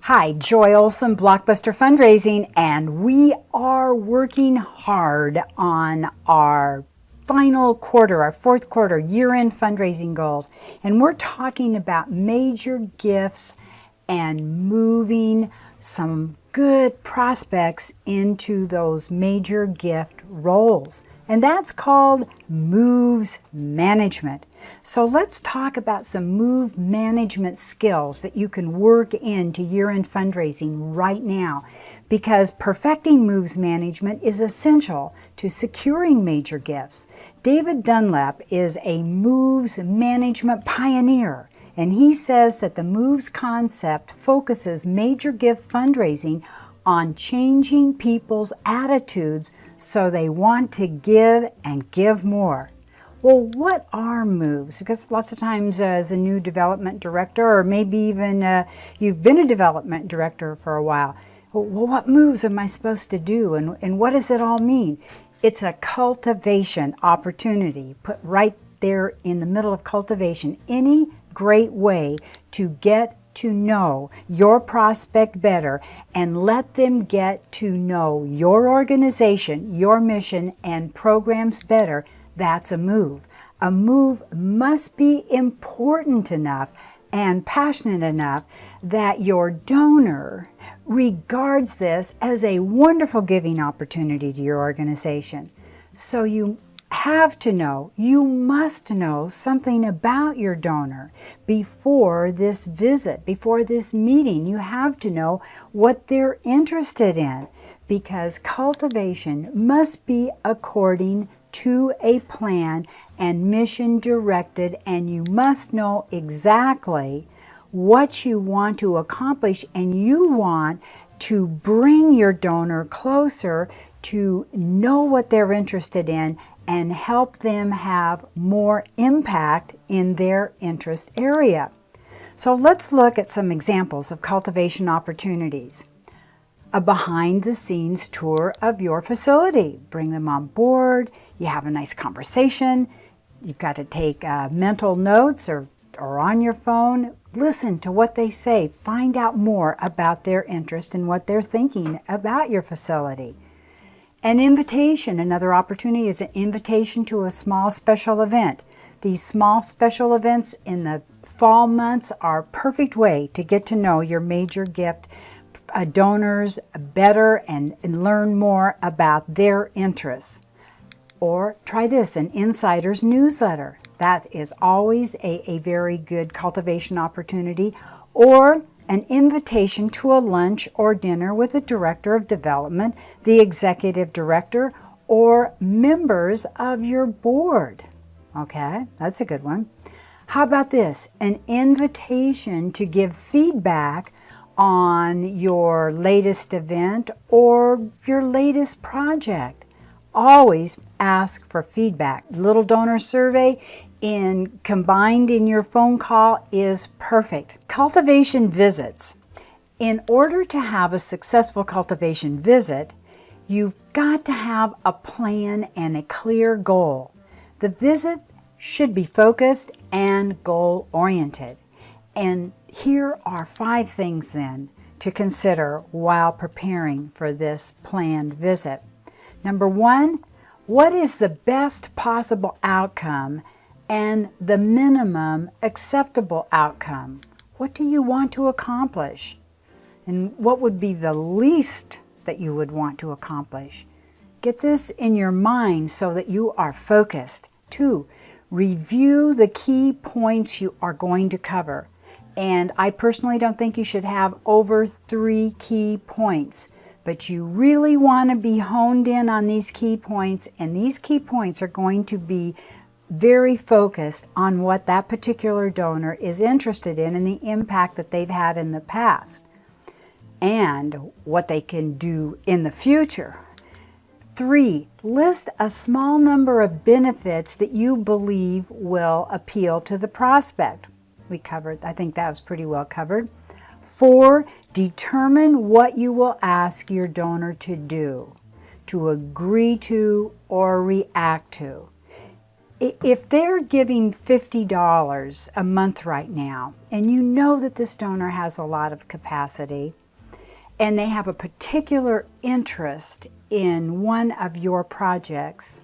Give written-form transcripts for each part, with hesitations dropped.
Hi, Joy Olson, Blockbuster Fundraising, and we are working hard on our final quarter, our fourth quarter, year-end fundraising goals. And we're talking about major gifts and moving some good prospects into those major gift roles. And that's called moves management. So let's talk about some move management skills that you can work into year-end fundraising right now, because perfecting moves management is essential to securing major gifts. David Dunlap is a moves management pioneer, and he says that the moves concept focuses major gift fundraising on changing people's attitudes so they want to give and give more. Well, what are moves? Because lots of times as a new development director, or maybe even you've been a development director for a while, well, what moves am I supposed to do, and what does it all mean? It's a cultivation opportunity, put right there in the middle of cultivation. Any great way to get to know your prospect better and let them get to know your organization, your mission, and programs better, that's a move. A move must be important enough and passionate enough that your donor regards this as a wonderful giving opportunity to your organization. So you have to know, you must know something about your donor before this visit, before this meeting. You have to know what they're interested in, because cultivation must be according to a plan and mission directed, and you must know exactly what you want to accomplish, and you want to bring your donor closer to know what they're interested in and help them have more impact in their interest area. So let's look at some examples of cultivation opportunities. A behind-the-scenes tour of your facility. Bring them on board. You have a nice conversation. You've got to take mental notes or on your phone. Listen to what they say. Find out more about their interest and what they're thinking about your facility. An invitation, another opportunity, is an invitation to a small special event. These small special events in the fall months are a perfect way to get to know your major gift donors better and learn more about their interests. Or try this, an insider's newsletter. That is always a very good cultivation opportunity. Or an invitation to a lunch or dinner with the director of development, the executive director, or members of your board. Okay, that's a good one. How about this? An invitation to give feedback on your latest event or your latest project. Always ask for feedback. Little donor survey combined in your phone call is perfect. Cultivation visits. In order to have a successful cultivation visit, you've got to have a plan and a clear goal. The visit should be focused and goal-oriented. And here are 5 things then to consider while preparing for this planned visit. Number 1, what is the best possible outcome and the minimum acceptable outcome? What do you want to accomplish? And what would be the least that you would want to accomplish? Get this in your mind so that you are focused. 2, review the key points you are going to cover. And I personally don't think you should have over 3 key points, but you really want to be honed in on these key points, and these key points are going to be very focused on what that particular donor is interested in and the impact that they've had in the past and what they can do in the future. 3, list a small number of benefits that you believe will appeal to the prospect. We covered, I think that was pretty well covered. 4, determine what you will ask your donor to do, to agree to, or react to. If they're giving $50 a month right now, and you know that this donor has a lot of capacity, and they have a particular interest in one of your projects,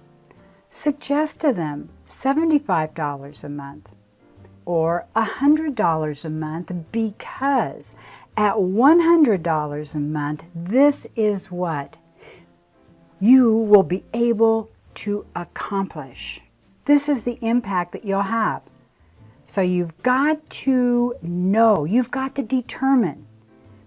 suggest to them $75 a month or $100 a month, because at $100 a month, this is what you will be able to accomplish. This is the impact that you'll have. So you've got to know, you've got to determine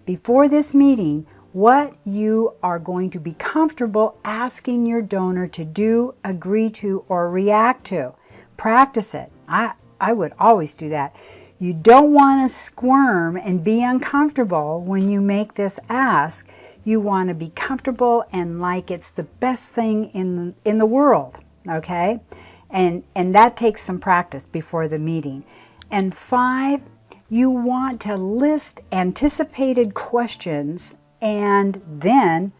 before this meeting what you are going to be comfortable asking your donor to do, agree to, or react to. Practice it. I would always do that. You don't want to squirm and be uncomfortable when you make this ask. You want to be comfortable and like it's the best thing in the world, okay? And that takes some practice before the meeting. And 5, you want to list anticipated questions and then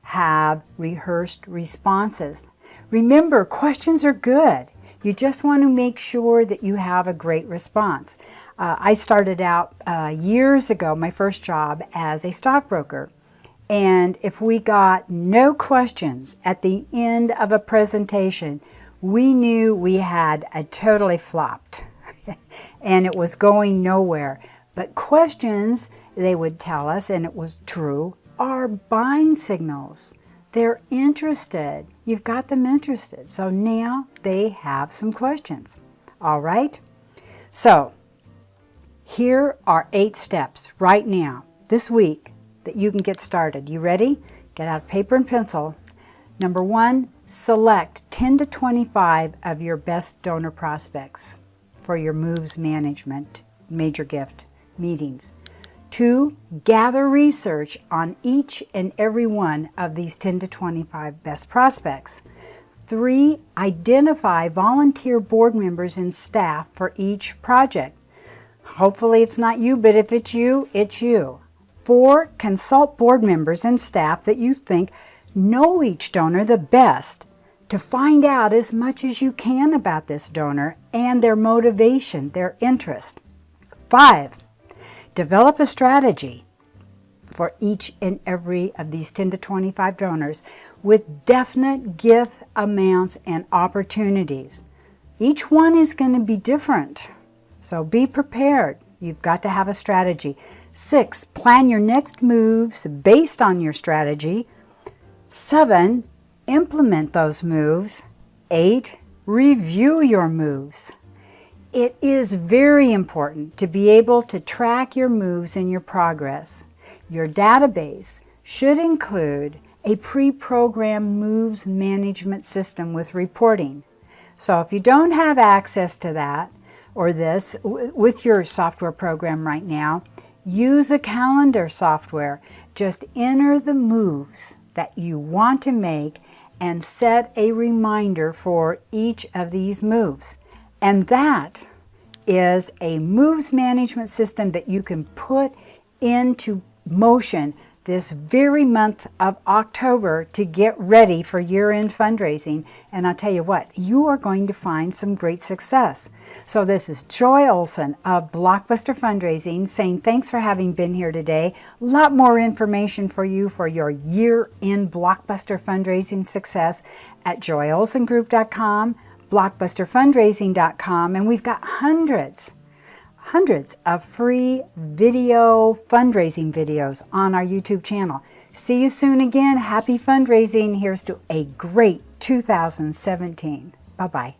have rehearsed responses. Remember, questions are good. You just want to make sure that you have a great response. I started out years ago, my first job as a stockbroker. And if we got no questions at the end of a presentation, we knew we had totally flopped and it was going nowhere. But questions, they would tell us, and it was true, are buying signals. They're interested. You've got them interested. So now they have some questions. All right? So here are 8 steps right now, this week, that you can get started. You ready? Get out paper and pencil. Number 1, select 10 to 25 of your best donor prospects for your moves management major gift meetings. 2, gather research on each and every one of these 10 to 25 best prospects. 3, identify volunteer board members and staff for each project. Hopefully it's not you, but if it's you, it's you. 4, consult board members and staff that you think know each donor the best to find out as much as you can about this donor and their motivation, their interest. 5, develop a strategy for each and every of these 10 to 25 donors with definite gift amounts and opportunities. Each one is going to be different, so be prepared. You've got to have a strategy. 6, plan your next moves based on your strategy. 7, implement those moves. 8, review your moves. It is very important to be able to track your moves and your progress. Your database should include a pre-programmed moves management system with reporting. So if you don't have access to that or this with your software program right now, use a calendar software. Just enter the moves that you want to make and set a reminder for each of these moves. And that is a moves management system that you can put into motion this very month of October to get ready for year-end fundraising. And I'll tell you what, you are going to find some great success. So this is Joy Olson of Blockbuster Fundraising saying thanks for having been here today. A lot more information for you for your year-end Blockbuster fundraising success at joyolsongroup.com, blockbusterfundraising.com, and we've got hundreds of free video fundraising videos on our YouTube channel. See you soon again. Happy fundraising. Here's to a great 2017. Bye-bye.